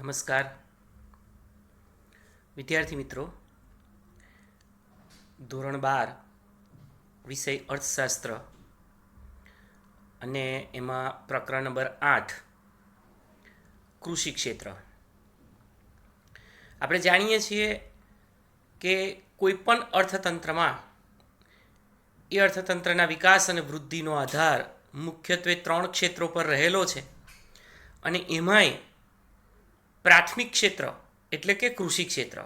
નમસ્કાર વિદ્યાર્થી મિત્રો. ધોરણ 12 વિષય અર્થશાસ્ત્ર અને એમાં પ્રકરણ નંબર 8 કૃષિ ક્ષેત્ર. આપણે જાણીએ છીએ કે કોઈપણ અર્થતંત્રમાં એ અર્થતંત્રના વિકાસ અને વૃદ્ધિનો આધાર મુખ્યત્વે 3 ક્ષેત્રો પર રહેલો છે અને એમાંય પ્રાથમિક ક્ષેત્ર એટલે કે કૃષિ ક્ષેત્ર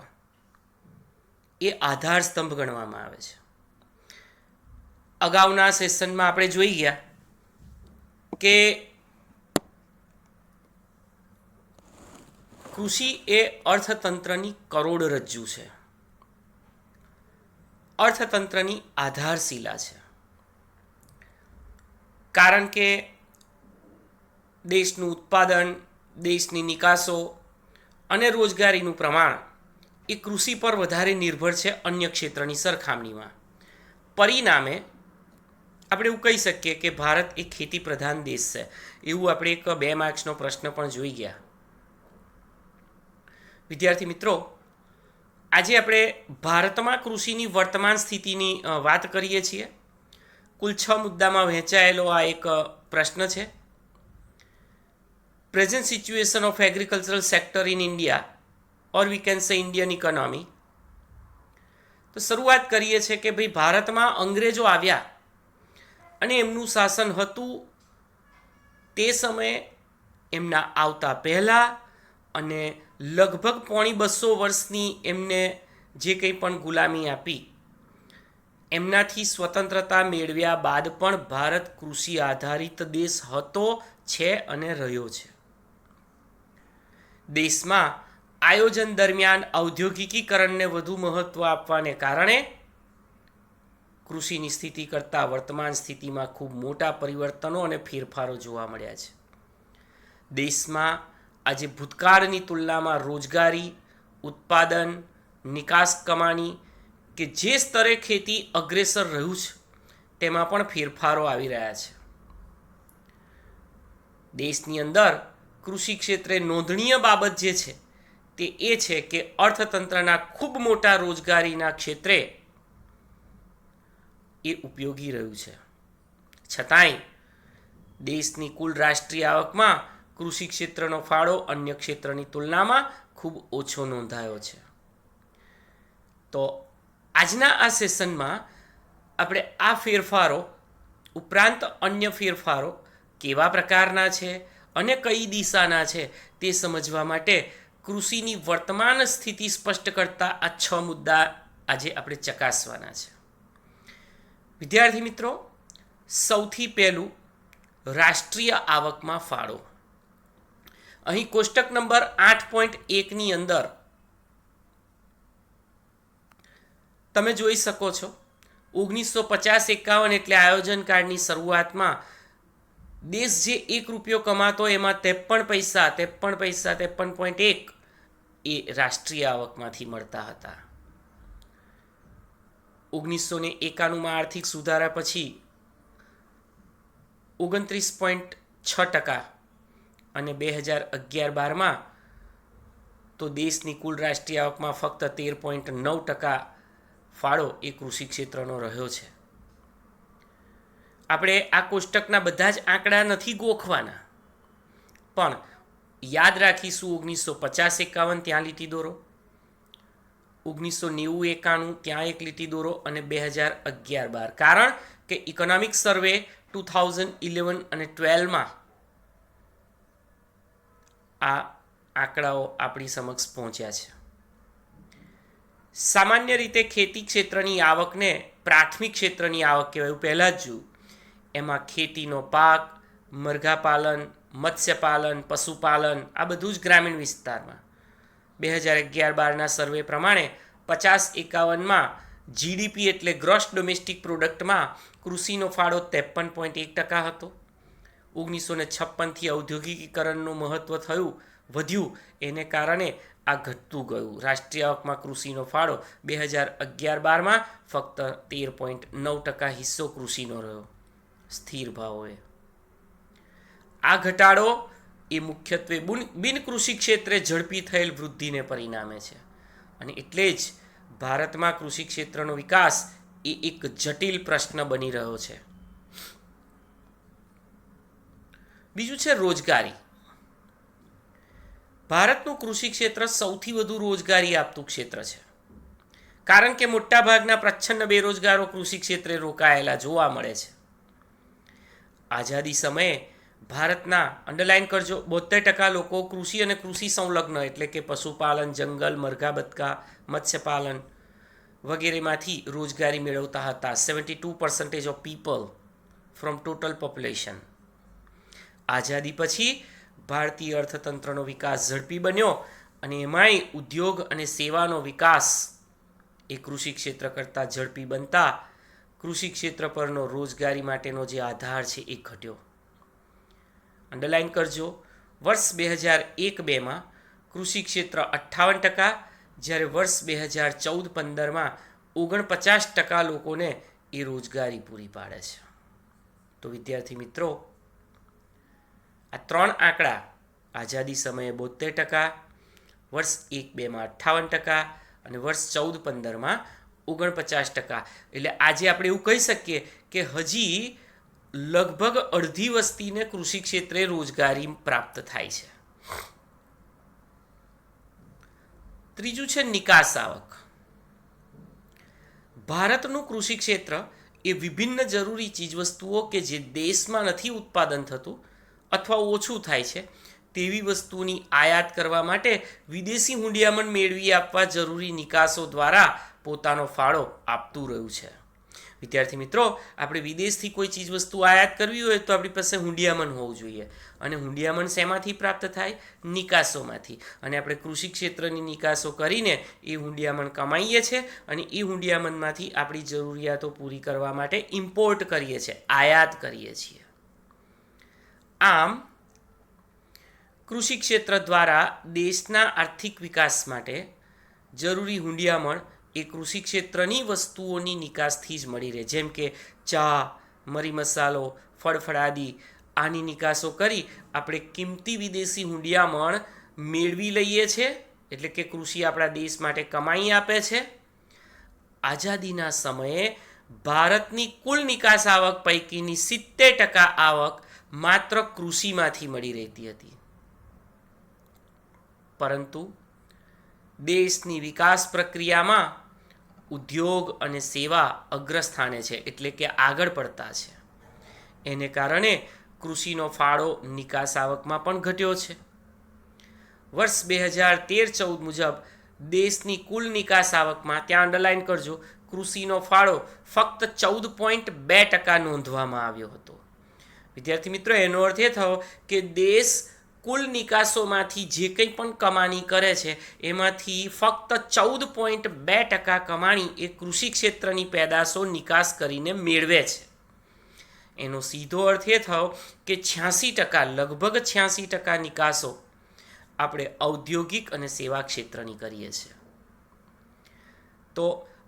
એ આધાર સ્તંભ ગણવામાં આવે છે. અગાઉના સેશનમાં આપણે જોઈ ગયા કે કૃષિ એ અર્થતંત્રની કરોડરજ્જુ છે, અર્થતંત્રની આધારશિલા છે. કારણ કે દેશનું ઉત્પાદન, દેશની નિકાસો અને રોજગારીનું પ્રમાણ એ કૃષિ પર વધારે નિર્ભર છે અન્ય ક્ષેત્રની સરખામણીમાં. પરિણામે આપણે એવું કહી શકીએ કે ભારત એક ખેતી પ્રધાન દેશ છે. એવું આપણે એક 2 માર્ક્સનો પ્રશ્ન પણ જોઈ ગયા. વિદ્યાર્થી મિત્રો, આજે આપણે ભારતમાં કૃષિની વર્તમાન સ્થિતિની વાત કરીએ છીએ. કુલ 6 મુદ્દામાં વહેંચાયેલો આ એક પ્રશ્ન છે. Present situation of agricultural sector in India or we can say Indian economy. તો શરૂઆત કરીએ છીએ કે ભાઈ ભારતમાં અંગ્રેજો આવ્યા અને એમનું શાસન હતું તે સમયે, એમના આવતા પહેલાં અને લગભગ 250 વર્ષની એમને જે કંઈ પણ ગુલામી આપી, એમનાથી સ્વતંત્રતા મેળવ્યા બાદ પણ ભારત કૃષિ આધારિત દેશ હતો, છે અને રહ્યો છે. દેશમાં આયોજન દરમિયાન ઔદ્યોગિકીકરણને વધુ મહત્ત્વ આપવાને કારણે કૃષિની સ્થિતિ કરતાં વર્તમાન સ્થિતિમાં ખૂબ મોટા પરિવર્તનો અને ફેરફારો જોવા મળ્યા છે. દેશમાં આજે ભૂતકાળની તુલનામાં રોજગારી, ઉત્પાદન, નિકાસ કમાણી કે જે સ્તરે ખેતી અગ્રેસર રહ્યું છે તેમાં પણ ફેરફારો આવી રહ્યા છે. દેશની અંદર કૃષિ ક્ષેત્રે નોંધનીય બાબત જે છે તે એ છે કે અર્થતંત્રના ખૂબ મોટા રોજગારીના ક્ષેત્રે એ ઉપયોગી રહ્યું છે. છતાંય દેશની કુલ રાષ્ટ્રીય આવકમાં કૃષિ ક્ષેત્રનો ફાળો અન્ય ક્ષેત્રની તુલનામાં ખૂબ ઓછો નોંધાયો છે. તો આજના આ સેશનમાં આપણે આ ફેરફારો ઉપરાંત અન્ય ફેરફારો કેવા પ્રકારના છે અને કઈ દિશાના છે તે સમજવા માટે કૃષિની વર્તમાન સ્થિતિ સ્પષ્ટ કરતા આ 6 મુદ્દા આજે આપણે ચકાસવાના છે. વિદ્યાર્થી મિત્રો, સૌથી પહેલું રાષ્ટ્રીય આવકમાં ફાળો. અહીં કોષ્ટક નંબર 8.1ની અંદર તમે જોઈ શકો છો 1950-51 એટલે આયોજન કાળની શરૂઆતમાં દેશ જે 1 રૂપિયો કમાતો એમાં 53 પૈસા 53.1 એ રાષ્ટ્રીય આવકમાંથી મળતા હતા. 1991માં આર્થિક સુધારા પછી 29.6% અને 2011-12માં તો દેશની કુલ રાષ્ટ્રીય આવકમાં ફક્ત 13.9% ફાળો એ કૃષિ ક્ષેત્રનો રહ્યો છે. આપણે આ કોષ્ટકના બધા જ આંકડા નથી ગોખવાના, પણ યાદ રાખીશું 1950-51 ત્યાં લીટી દોરો, 1990-91 ત્યાં એક લીટી દોરો અને 2011-12. કારણ કે ઇકોનોમિક સર્વે 2011 અને 12માં આ આંકડાઓ આપણી સમક્ષ પહોંચ્યા છે. સામાન્ય રીતે ખેતી ક્ષેત્રની આવકને પ્રાથમિક ક્ષેત્રની આવક કહેવાય. પહેલાં જ જોયું, એમાં ખેતીનો પાક, મરઘાપાલન, મત્સ્યપાલન, પશુપાલન આ બધું જ ગ્રામીણ વિસ્તારમાં. 2011-12ના સર્વે પ્રમાણે 50-51માં જીડીપી એટલે ગ્રોસ ડોમેસ્ટિક પ્રોડક્ટમાં કૃષિનો ફાળો 53.1% હતો. 1956થી ઔદ્યોગિકીકરણનું મહત્ત્વ વધ્યું, એને કારણે આ ઘટતું ગયું. રાષ્ટ્રીય આવકમાં કૃષિનો ફાળો 2011-12માં ફક્ત 13.9% હિસ્સો કૃષિનો રહ્યો સ્થિર ભાવોએ. આ ઘટાડો એ મુખ્યત્વે બિનકૃષિ ક્ષેત્રે ઝડપી થયેલ વૃદ્ધિને પરિણામે છે અને એટલે જ ભારતમાં કૃષિ ક્ષેત્રનો વિકાસ એ એક જટિલ પ્રશ્ન બની રહ્યો છે. બીજું છે રોજગારી. ભારતનું કૃષિ ક્ષેત્ર સૌથી વધુ રોજગારી આપતું ક્ષેત્ર છે, કારણ કે મોટાભાગના પ્રચ્છન્ન બેરોજગારો કૃષિ ક્ષેત્રે રોકાયેલા જોવા મળે છે. આઝાદી સમયે ભારતના, અંડરલાઇન કરજો, 72% લોકો કૃષિ અને કૃષિ સંલગ્ન એટલે કે પશુપાલન, જંગલ, મરઘા બતકા, મત્સ્યપાલન વગેરેમાંથી રોજગારી મેળવતા હતા. 72% of people from total population. આઝાદી પછી ભારતીય અર્થતંત્રનો વિકાસ ઝડપી બન્યો અને એમાંય ઉદ્યોગ અને સેવાનો વિકાસ એ કૃષિ ક્ષેત્ર કરતાં ઝડપી બનતા કૃષિ ક્ષેત્ર પરનો રોજગારી માટેનો જે આધાર છે એ ઘટ્યો. અંડરલાઇન કરજો, વર્ષ 2001-2માં કૃષિ ક્ષેત્ર 58%, જ્યારે વર્ષ 2014-15માં 49% લોકોને એ રોજગારી પૂરી પાડે છે. તો વિદ્યાર્થી મિત્રો, આ ત્રણ આંકડા, આઝાદી સમયે 72%, વર્ષ 1-2માં 58% અને વર્ષ 14-15માં 49%, એટલે આજે આપણે એવું કહી શકીએ કે હજી લગભગ અડધી વસ્તીને કૃષિ ક્ષેત્રે રોજગારી પ્રાપ્ત થાય છે. ત્રીજું છે નિકાસ આવક. ભારતનું કૃષિ ક્ષેત્ર એ વિભિન્ન જરૂરી ચીજવસ્તુઓ કે જે દેશમાં નથી ઉત્પાદન થતું અથવા ઓછું થાય છે તેવી વસ્તુની આયાત કરવા માટે વિદેશી હુંડિયામણ મેળવી આપવા જરૂરી નિકાસો દ્વારા પોતાનો ફાળો આપતું રહ્યું છે. વિદ્યાર્થી મિત્રો, આપણે વિદેશથી કોઈ ચીજવસ્તુ આયાત કરવી હોય તો આપણી પાસે હુંડિયામણ હોવું જોઈએ, અને હુંડિયામણ શેમાંથી પ્રાપ્ત થાય? નિકાસોમાંથી. અને આપણે કૃષિ ક્ષેત્રની નિકાસો કરીને એ હુંડિયામણ કમાઈએ છીએ અને એ હુંડિયામણમાંથી આપણી જરૂરિયાતો પૂરી કરવા માટે ઇમ્પોર્ટ કરીએ છીએ, આયાત કરીએ છીએ. આમ કૃષિ ક્ષેત્ર દ્વારા દેશના આર્થિક વિકાસ માટે જરૂરી હુંડિયામણ એ કૃષિ ક્ષેત્રની વસ્તુઓની નિકાસથી જ મળી રહે. જેમ કે ચા, મરી મસાલો, ફળફળાદી, આની નિકાસો કરી આપણે કિંમતી વિદેશી હુંડિયામણ મેળવી લઈએ છીએ, એટલે કે કૃષિ આપણા દેશ માટે કમાઈ આપે છે. આઝાદીના સમયે ભારતની કુલ નિકાસ આવક પૈકીની 70% આવક માત્ર કૃષિમાંથી મળી રહેતી હતી. પરંતુ દેશની વિકાસ પ્રક્રિયામાં ઉદ્યોગ અને સેવા અગ્રસ્થાને છે, એટલે કે આગળ પડતા છે. એને કારણે કૃષિનો ફાળો નિકાસ આવકમાં પણ ઘટ્યો છે. વર્ષ 2013-14 મુજબ દેશની કુલ નિકાસ આવકમાં, ત્યાં અંડરલાઇન કરજો, કૃષિનો ફાળો ફક્ત 14.2% નોંધવામાં આવ્યો હતો. વિદ્યાર્થી મિત્રો, એનો અર્થ એ થયો કે દેશ કુલ નિકાસોમાંથી જે કંઈ પણ કમાણી કરે છે એમાંથી ફક્ત 14.2% કમાણી એ કૃષિ ક્ષેત્રની પેદાશો નિકાસ કરીને મેળવે છે. એનો સીધો અર્થ એ થયો કે 86%, લગભગ 86% નિકાસો આપણે ઔદ્યોગિક અને સેવા ક્ષેત્રની કરીએ છીએ. તો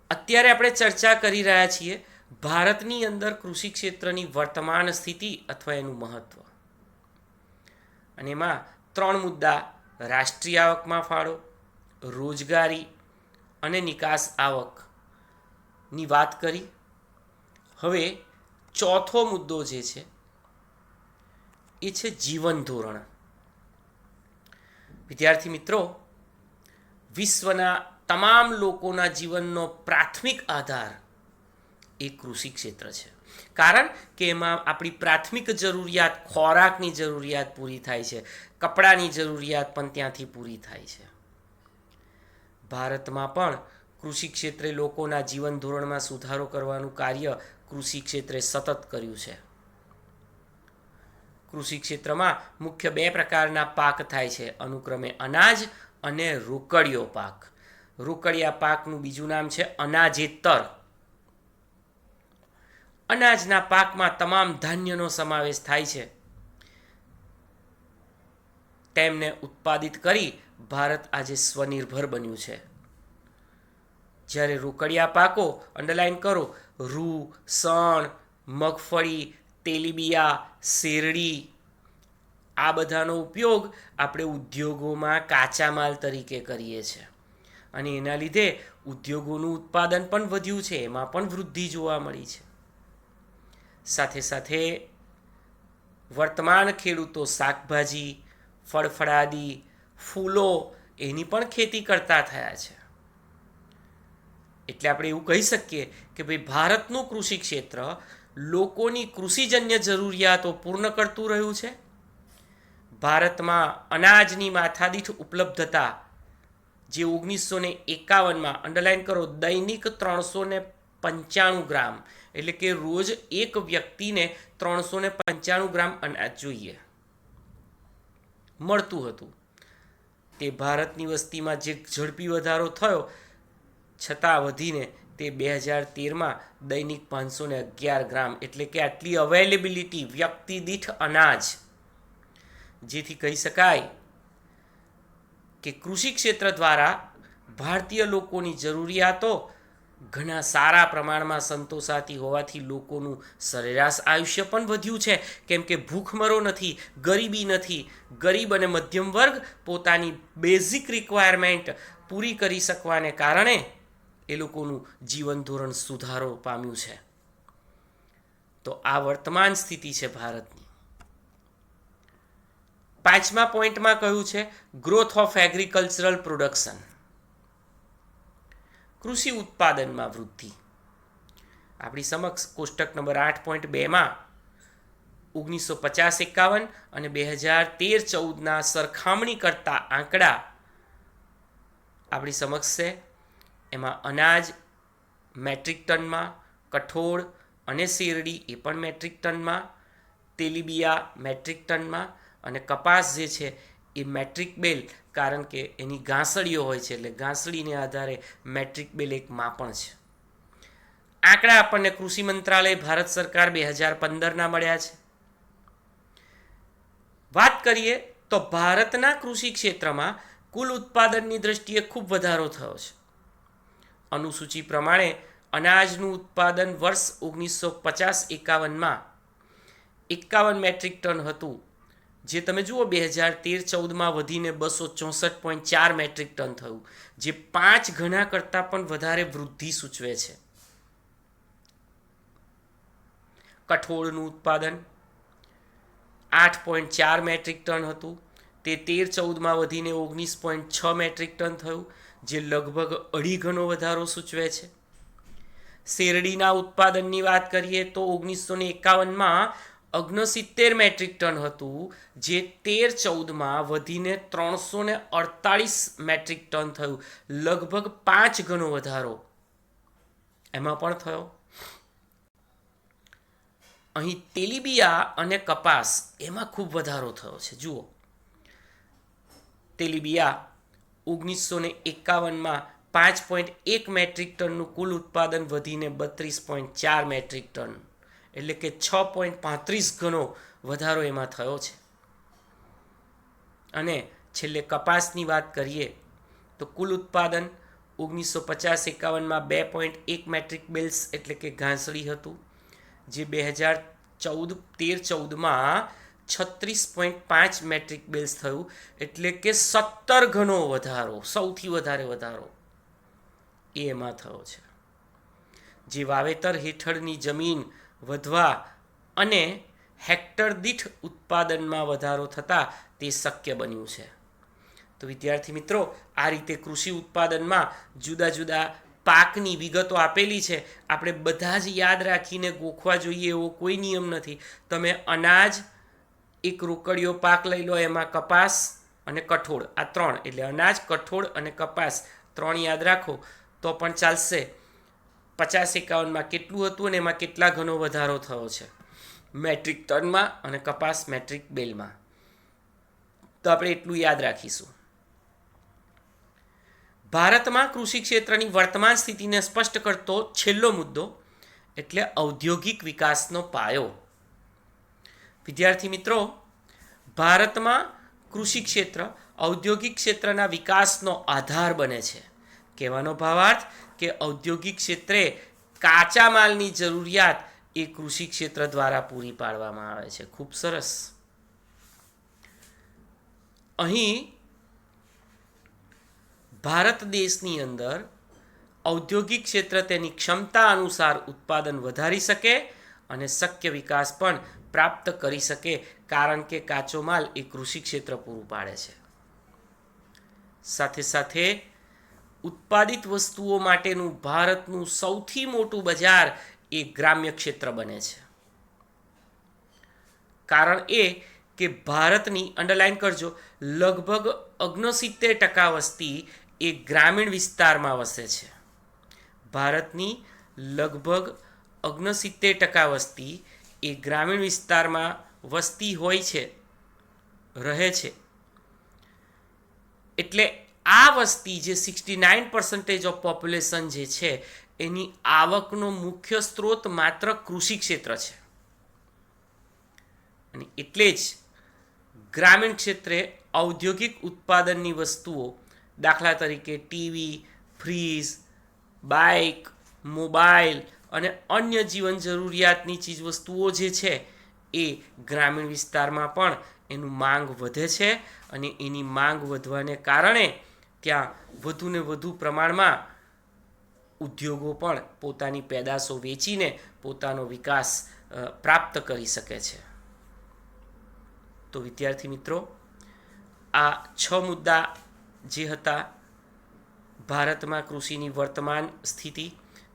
અત્યારે આપણે ચર્ચા કરી રહ્યા છીએ ભારતની અંદર કૃષિ ક્ષેત્રની વર્તમાન સ્થિતિ અથવા એનું મહત્ત્વ. અને એમાં 3 મુદ્દા: રાષ્ટ્રીય આવકમાં ફાળો, રોજગારી અને નિકાસ આવકની વાત કરી. હવે ચોથો મુદ્દો જે છે એ છે જીવન ધોરણ. વિદ્યાર્થી મિત્રો, વિશ્વના તમામ લોકોના જીવનનો પ્રાથમિક આધાર એ કૃષિ ક્ષેત્ર છે, કારણ કે એમાં આપણી પ્રાથમિક જરૂરિયાત, ખોરાકની જરૂરિયાત પૂરી થાય છે, કપડાની જરૂરિયાત પણ ત્યાંથી પૂરી થાય છે. ભારતમાં પણ કૃષિ ક્ષેત્રે લોકોના જીવન ધોરણમાં સુધારો કરવાનું કાર્ય કૃષિ ક્ષેત્રે સતત કર્યું છે. કૃષિ ક્ષેત્રમાં મુખ્ય 2 પ્રકારના પાક થાય છે, અનુક્રમે અનાજ અને રોકડિયો પાક. રોકડિયા પાકનું બીજું નામ છે અનાજેતર. અનાજના પાકમાં તમામ ધાન્યનો સમાવેશ થાય છે. તેમને ઉત્પાદિત કરી ભારત આજે સ્વનિર્ભર બન્યું છે. જ્યારે રોકડિયા પાકો, અંડરલાઇન કરો, રૂ, શણ, મગફળી, તેલીબિયા, શેરડી, આ બધાનો ઉપયોગ આપણે ઉદ્યોગોમાં કાચા માલ તરીકે કરીએ છીએ અને એના લીધે ઉદ્યોગોનું ઉત્પાદન પણ વધ્યું છે, એમાં પણ વૃદ્ધિ જોવા મળી છે. સાથે સાથે વર્તમાન ખેડૂતો શાકભાજી, ફળફળાદી, ફૂલો એની પણ ખેતી કરતા થયા છે. એટલે આપણે એવું કહી શકીએ કે ભાઈ ભારતનું કૃષિ ક્ષેત્ર લોકોની કૃષિજન્ય જરૂરિયાતો પૂર્ણ કરતું રહ્યું છે. ભારતમાં અનાજની માથાદીઠ ઉપલબ્ધતા જે 1951માં અંડરલાઈન કરો દૈનિક 395 ગ્રામ, એટલે કે રોજ એક વ્યક્તિને 395 ગ્રામ અનાજ જોઈએ મળતું હતું. તે ભારતની વસ્તીમાં જે ઝડપી વધારો થયો છતાં વધીને તે 2013માં દૈનિક 511 ગ્રામ, એટલે કે આટલી અવેલેબિલિટી વ્યક્તિ દીઠ અનાજ, જેથી કહી શકાય કે કૃષિ ક્ષેત્ર દ્વારા ભારતીય લોકોની જરૂરિયાતો ઘણા સારા પ્રમાણમાં સંતોષાતી હોવાથી લોકોનું સરેરાશ આયુષ્ય પણ વધ્યું છે. કેમ કે ભૂખમરો નથી, ગરીબી નથી. ગરીબ અને મધ્યમ વર્ગ પોતાની બેઝિક રિક્વાયરમેન્ટ પૂરી કરી શકવાને કારણે એ લોકોનું જીવન ધોરણ સુધારો પામ્યું છે. તો આ વર્તમાન સ્થિતિ છે ભારતની. 5મા પોઈન્ટમાં કહ્યું છે ગ્રોથ ઓફ એગ્રીકલ્ચરલ પ્રોડક્શન, કૃષિ ઉત્પાદનમાં વૃદ્ધિ. આપણી સમક્ષ કોષ્ટક નંબર 8.2માં 1950-51 અને 2013-14ના સરખામણી કરતા આંકડા આપણી સમક્ષ છે. એમાં અનાજ મેટ્રિક ટનમાં, કઠોળ અને શેરડી એ પણ મેટ્રિક ટનમાં, તેલીબિયા મેટ્રિક ટનમાં અને કપાસ જે છે એ મેટ્રિક બેલ, કારણ કે એની ઘાસળીઓ હોય છે એટલે ઘાસળીને આધારે મેટ્રિક બેલ એક માપણ છે. આંકડા આપણને કૃષિ મંત્રાલય ભારત સરકાર 2015ના મળ્યા છે. વાત કરીએ તો ભારતના કૃષિ ક્ષેત્રમાં કુલ ઉત્પાદનની દ્રષ્ટિએ ખૂબ વધારો થયો છે. અનુસૂચિ પ્રમાણે અનાજનું ઉત્પાદન વર્ષ 1950-51માં 51 મેટ્રિક ટન હતું, જે તમે જુઓ 2013-14માં વધીને 264.4 મેટ્રિક ટન થયું, જે 5 ગણા કરતાં પણ વધારે વૃદ્ધિ સૂચવે છે. કઠોળનું ઉત્પાદન 8.4 મેટ્રિક ટન હતું, તે 13-14માં વધીને 19.6 મેટ્રિક ટન થયું, જે લગભગ 2.5 ગણો વધારો સૂચવે છે. શેરડીના ઉત્પાદનની વાત કરીએ તો 1951માં 69 મેટ્રિક ટન હતું, જે 13-14માં વધીને 348 મેટ્રિક ટન થયું, લગભગ 5 ગણો વધારો એમાં પણ થયો. અહીં તેલીબિયા અને કપાસ એમાં ખૂબ વધારો થયો છે. જુઓ, તેલીબિયા 1951માં 5.1 મેટ્રિક ટનનું કુલ ઉત્પાદન વધીને 32.4 મેટ્રિક ટન, એટલે કે 6.35 ગણો વધારો એમાં થયો છે. અને છેલ્લે કપાસની વાત કરીએ તો કુલ ઉત્પાદન 1950-51માં 2.1 મેટ્રિક બેલ્સ, એટલે કે ઘાસળી હતું, જે 2013-14માં 36.5 મેટ્રિક બેલ્સ થયું, એટલે કે 17 ગણો વધારો, સૌથી વધારે વધારો એ એમાં થયો છે. જે વાવેતર હેઠળની જમીન વધવા અને હેક્ટર દીઠ ઉત્પાદનમાં વધારો થતાં તે શક્ય બન્યું છે. તો વિદ્યાર્થી મિત્રો, આ રીતે કૃષિ ઉત્પાદનમાં જુદા જુદા પાકની વિગતો આપેલી છે. આપણે બધા જ યાદ રાખીને ગોખવા જોઈએ એવો કોઈ નિયમ નથી. તમે અનાજ, એક રોકડિયો પાક લઈ લો, એમાં કપાસ અને કઠોળ, આ 3, એટલે અનાજ, કઠોળ અને કપાસ 3 યાદ રાખો તો પણ ચાલશે. 50-51માં કેટલું હતું અને એમાં કેટલા ગણો વધારો થયો છે મેટ્રિક ટનમાં અને કપાસ મેટ્રિક બેલમાં, તો આપણે એટલું યાદ રાખીશું. ભારતમાં કૃષિ ક્ષેત્રની વર્તમાન સ્થિતિને સ્પષ્ટ કરતો છેલ્લો મુદ્દો એટલે ઔદ્યોગિક વિકાસનો પાયો. વિદ્યાર્થી મિત્રો, ભારતમાં કૃષિ ક્ષેત્ર ઔદ્યોગિક ક્ષેત્રના વિકાસનો આધાર બને છે. કહેવાનો ભાવાર્થ કે ઔદ્યોગિક ક્ષેત્રે કાચા માલની જરૂરિયાત એ કૃષિ ક્ષેત્ર દ્વારા પૂરી પાડવામાં આવે છે. ખૂબ સરસ. અહીં ભારત દેશની અંદર ઔદ્યોગિક ક્ષેત્ર તેની ક્ષમતા અનુસાર ઉત્પાદન વધારી શકે અને શક્ય વિકાસ પણ પ્રાપ્ત કરી શકે, કારણ કે કાચો માલ એ કૃષિ ક્ષેત્ર પૂરું પાડે છે. સાથે સાથે ઉત્પાદિત વસ્તુઓ માટેનું ભારતનું સૌથી મોટું બજાર એ ગ્રામ્ય ક્ષેત્ર બને છે. કારણ એ કે ભારતની, અંડરલાઈન કરજો, લગભગ 69% વસ્તી એ ગ્રામીણ વિસ્તારમાં વસે છે. ભારતની લગભગ 69% વસ્તી એ ગ્રામીણ વિસ્તારમાં વસતી હોય છે, રહે છે. એટલે આ વસ્તી જે 69% ઓફ પોપ્યુલેશન જે છે એની આવકનો મુખ્ય સ્ત્રોત માત્ર કૃષિ ક્ષેત્ર છે. અને એટલે જ ગ્રામીણ ક્ષેત્રે ઔદ્યોગિક ઉત્પાદનની વસ્તુઓ, દાખલા તરીકે ટીવી, ફ્રીજ, બાઇક, મોબાઈલ અને અન્ય જીવન જરૂરિયાતની ચીજ વસ્તુઓ જે છે એ ગ્રામીણ વિસ્તારમાં પણ એનું માંગ વધે છે. અને એની માંગ વધવાને કારણે ત્યાં વધુને વધુ પ્રમાણમાં ઉદ્યોગો પણ પોતાની પેદાશો વેચીને પોતાનો વિકાસ પ્રાપ્ત કરી શકે છે. તો વિદ્યાર્થી મિત્રો, આ 6 મુદ્દા જે હતા ભારતમાં કૃષિની વર્તમાન સ્થિતિ.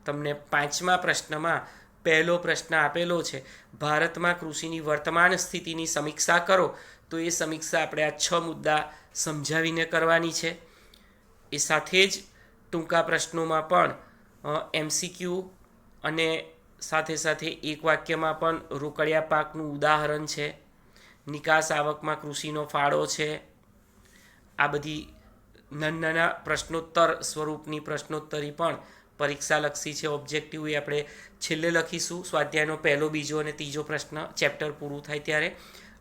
તમને 5મા પ્રશ્નમાં પહેલો પ્રશ્ન આપેલો છે, ભારતમાં કૃષિની વર્તમાન સ્થિતિની સમીક્ષા કરો. તો એ સમીક્ષા આપણે આ 6 મુદ્દા સમજાવીને કરવાની છે. એ સાથે જ ટૂંકા પ્રશ્નોમાં પણ MCQ અને સાથે સાથે એક વાક્યમાં પણ રોકડિયા પાકનું ઉદાહરણ છે, નિકાસ આવકમાં કૃષિનો ફાળો છે. આ બધી નાના પ્રશ્નોત્તર સ્વરૂપની પ્રશ્નોત્તરી પણ પરીક્ષાલક્ષી છે. ઓબ્જેક્ટિવ એ આપણે છેલ્લે લખીશું, સ્વાધ્યાયનો પહેલો, બીજો અને ત્રીજો પ્રશ્ન ચેપ્ટર પૂરું થાય ત્યારે.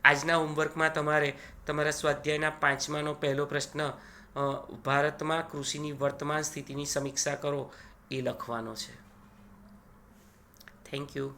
આજના હોમવર્કમાં તમારે તમારા સ્વાધ્યાયના 5માનો પહેલો પ્રશ્ન, ભારતમાં કૃષિની વર્તમાન સ્થિતિની સમીક્ષા કરો, એ લખવાનો છે. Thank you.